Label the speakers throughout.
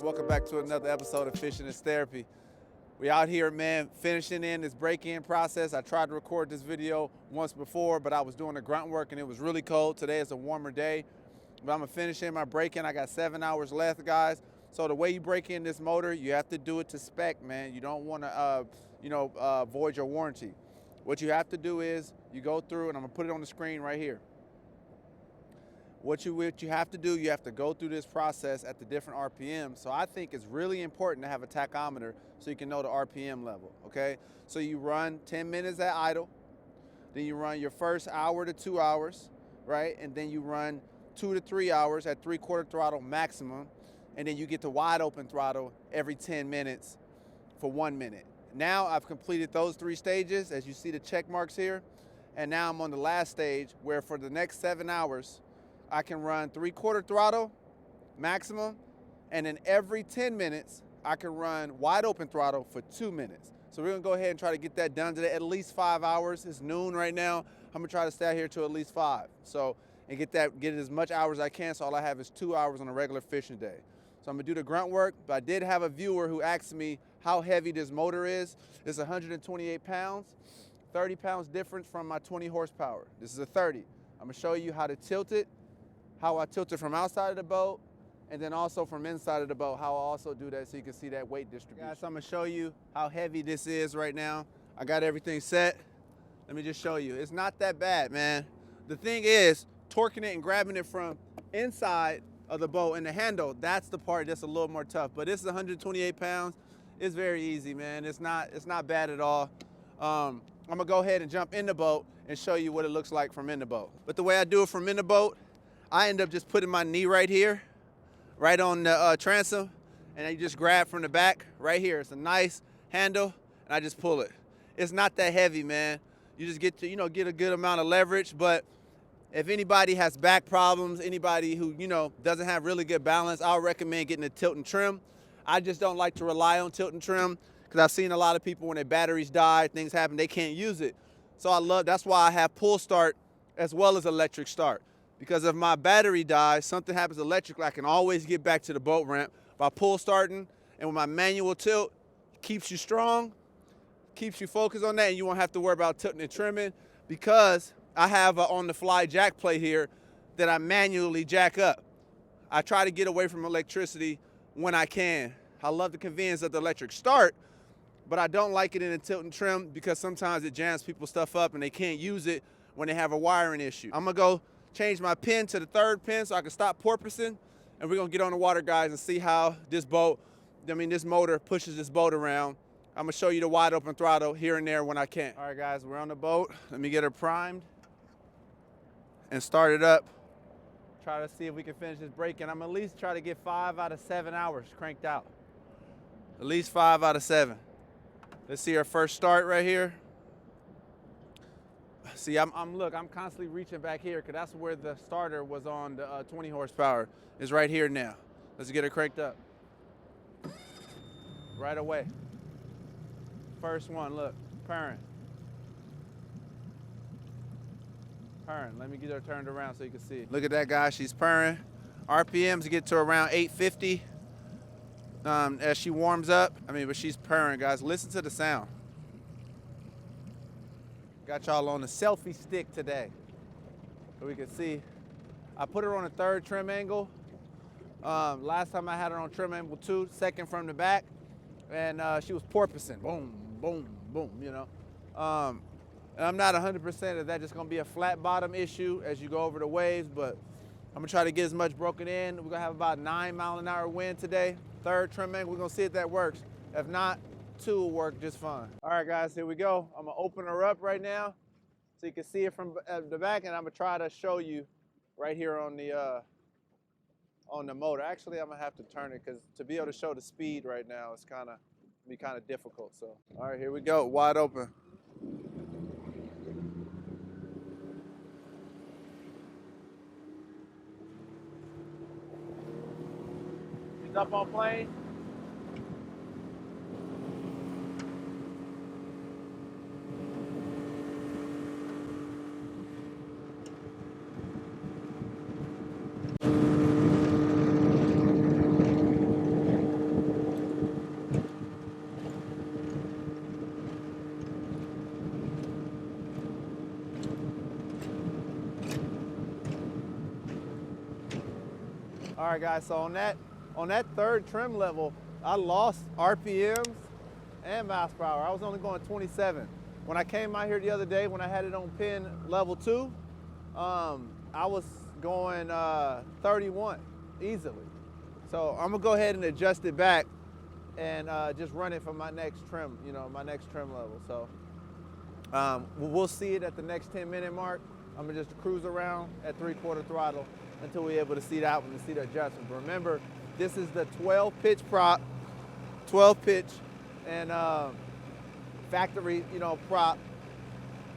Speaker 1: guys, welcome back to another episode of Fishing is Therapy. We out here, man, finishing in this break-in process. I tried to record this video once before, but I was doing the grunt work and it was really cold. Today is a warmer day, but I'm gonna finish in my break-in. I got 7 hours left, guys. So the way you break in this motor, you have to do it to spec, man. You don't wanna, void your warranty. What you have to do is you go through, and I'm gonna put it on the screen right here. What you have to do, you have to go through this process at the different RPM. So I think it's really important to have a tachometer so you can know the RPM level, okay? So you run 10 minutes at idle, then you run your first hour to 2 hours, right? And then you run 2 to 3 hours at 3/4 throttle maximum, and then you get to wide open throttle every 10 minutes for 1 minute. Now I've completed those 3 stages, as you see the check marks here, and now I'm on the last stage where for the next 7 hours, I can run 3/4 throttle maximum, and then every 10 minutes, I can run wide open throttle for 2 minutes. So we're gonna go ahead and try to get that done today, at least 5 hours. It's noon right now. I'm gonna try to stay out here till at least 5. So, and get it as much hours as I can, so all I have is 2 hours on a regular fishing day. So I'm gonna do the grunt work, but I did have a viewer who asked me how heavy this motor is. It's 128 pounds, 30 pounds difference from my 20 horsepower. This is a 30. I'm gonna show you how to tilt it, how I tilt it from outside of the boat, and then also from inside of the boat, how I also do that so you can see that weight distribution. Guys, I'm gonna show you how heavy this is right now. I got everything set. Let me just show you. It's not that bad, man. The thing is, torquing it and grabbing it from inside of the boat and the handle, that's the part that's a little more tough. But this is 128 pounds. It's very easy, man. It's not bad at all. I'm gonna go ahead and jump in the boat and show you what it looks like from in the boat. But the way I do it from in the boat, I end up just putting my knee right here, right on the transom, and I just grab from the back right here. It's a nice handle, and I just pull it. It's not that heavy, man. You just get to, get a good amount of leverage, but if anybody has back problems, anybody who, doesn't have really good balance, I'll recommend getting a tilt and trim. I just don't like to rely on tilt and trim because I've seen a lot of people when their batteries die, things happen, they can't use it. So that's why I have pull start as well as electric start. Because if my battery dies, something happens electrically, I can always get back to the boat ramp by pull starting. And with my manual tilt, keeps you strong, keeps you focused on that, and you won't have to worry about tilting and trimming because I have a on-the-fly jack plate here that I manually jack up. I try to get away from electricity when I can. I love the convenience of the electric start, but I don't like it in a tilt and trim because sometimes it jams people's stuff up and they can't use it when they have a wiring issue. I'm gonna go change my pin to the 3rd pin so I can stop porpoising, and we're gonna get on the water, guys, and see how this motor pushes this boat around. I'm gonna show you the wide open throttle here and there when I can. All right, guys, we're on the boat. Let me get her primed and start it up. Try to see if we can finish this break, and I'm at least try to get 5 out of 7 hours cranked out. At least 5 out of 7. Let's see our first start right here. See, I'm constantly reaching back here because that's where the starter was on the 20 horsepower. Is right here now. Let's get it cranked up. Right away. First one, look, purring. Purring. Let me get her turned around so you can see. Look at that, guy. She's purring. RPMs get to around 850 as she warms up. But she's purring, guys. Listen to the sound. Got y'all on the selfie stick today, so we can see. I put her on a 3rd trim angle. Last time I had her on trim angle 2, 2nd from the back, and she was porpoising, boom, boom, boom, And I'm not 100% if that's just gonna be a flat bottom issue as you go over the waves, but I'm gonna try to get as much broken in. We're gonna have about 9-mile-an-hour wind today. 3rd trim angle, we're gonna see if that works. If not, 2 will work just fine. All right, guys, here we go. I'm gonna open her up right now so you can see it from the back, and I'm gonna try to show you right here on the motor. Actually, I'm gonna have to turn it because to be able to show the speed right now, it's kind of difficult. So, all right, here we go, wide open. She's up on plane. All right, guys, so on that third trim level, I lost RPMs and miles per hour. I was only going 27. When I came out here the other day, when I had it on pin level 2, I was going 31 easily. So I'm gonna go ahead and adjust it back and just run it for my next trim, my next trim level. So we'll see it at the next 10-minute mark. I'm gonna just cruise around at 3/4 throttle until we're able to see that one and see the adjustment. But remember, this is the 12 pitch prop, 12 pitch, and factory, prop.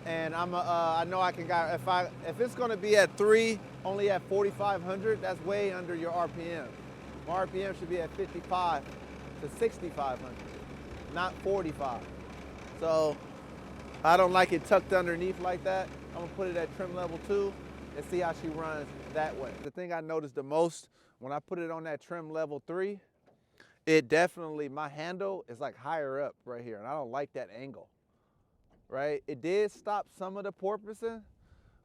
Speaker 1: And I know I can go, if it's gonna be at 3, only at 4,500, that's way under your RPM. My RPM should be at 55 to 6,500, not 45. So I don't like it tucked underneath like that. I'm gonna put it at trim level 2 and see how she runs that way. The thing I noticed the most when I put it on that trim level 3, it definitely, my handle is like higher up right here, and I don't like that angle, right? It did stop some of the porpoising,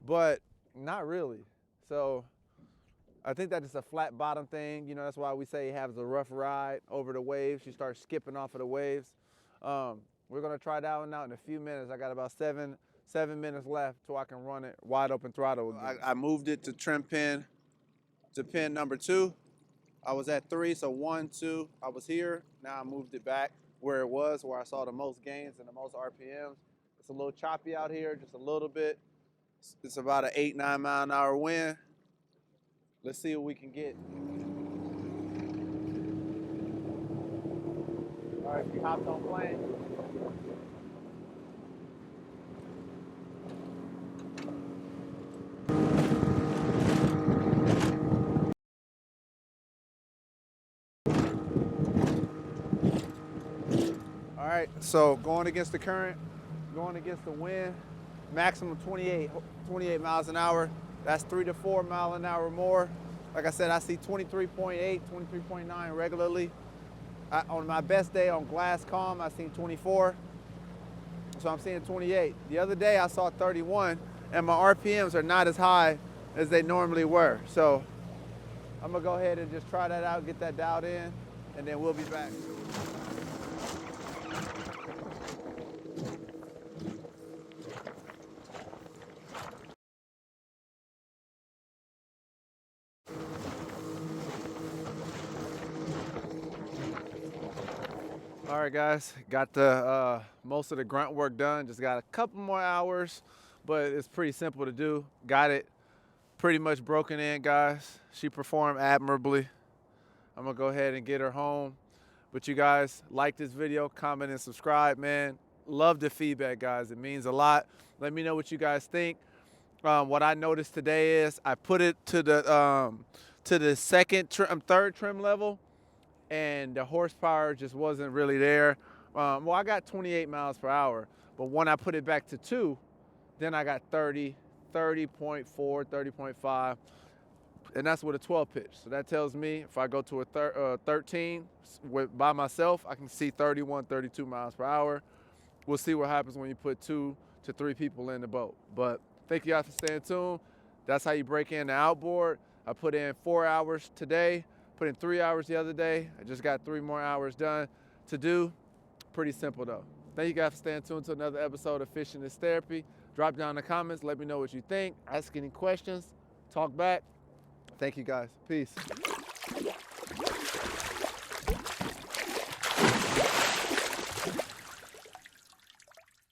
Speaker 1: but not really. So I think that's just a flat bottom thing. That's why we say he has a rough ride over the waves. She starts skipping off of the waves. We're gonna try that one out in a few minutes. I got about seven minutes left till I can run it wide open throttle again. I moved it to trim pin, to pin number 2. I was at 3, so 1, 2, I was here. Now I moved it back where it was, where I saw the most gains and the most RPMs. It's a little choppy out here, just a little bit. It's about an 8-9 mile an hour wind. Let's see what we can get. All right, she hopped on plane. All right, so going against the current, going against the wind, maximum 28 miles an hour. That's 3 to 4 mile an hour more. Like I said, I see 23.8, 23.9 regularly. On my best day on glass calm, I seen 24. So I'm seeing 28. The other day I saw 31, and my RPMs are not as high as they normally were. So I'm gonna go ahead and just try that out, get that dialed in, and then we'll be back. All right, guys, got the most of the grunt work done. Just got a couple more hours, but it's pretty simple to do. Got it pretty much broken in, guys. She performed admirably. I'm gonna go ahead and get her home. But you guys, like this video, comment and subscribe, man. Love the feedback, guys. It means a lot. Let me know what you guys think. What I noticed today is I put it to the third trim level, and the horsepower just wasn't really there. Well, I got 28 miles per hour, but when I put it back to 2, then I got 30, 30.4, 30.5, and that's with a 12 pitch. So that tells me if I go to a 13 by myself, I can see 31, 32 miles per hour. We'll see what happens when you put 2 to 3 people in the boat. But thank you guys for staying tuned. That's how you break in the outboard. I put in 4 hours today. Put in 3 hours the other day. I just got 3 more hours done to do. Pretty simple though. Thank you guys for staying tuned to another episode of Fishing is Therapy. Drop down in the comments, let me know what you think. Ask any questions, talk back. Thank you guys, peace.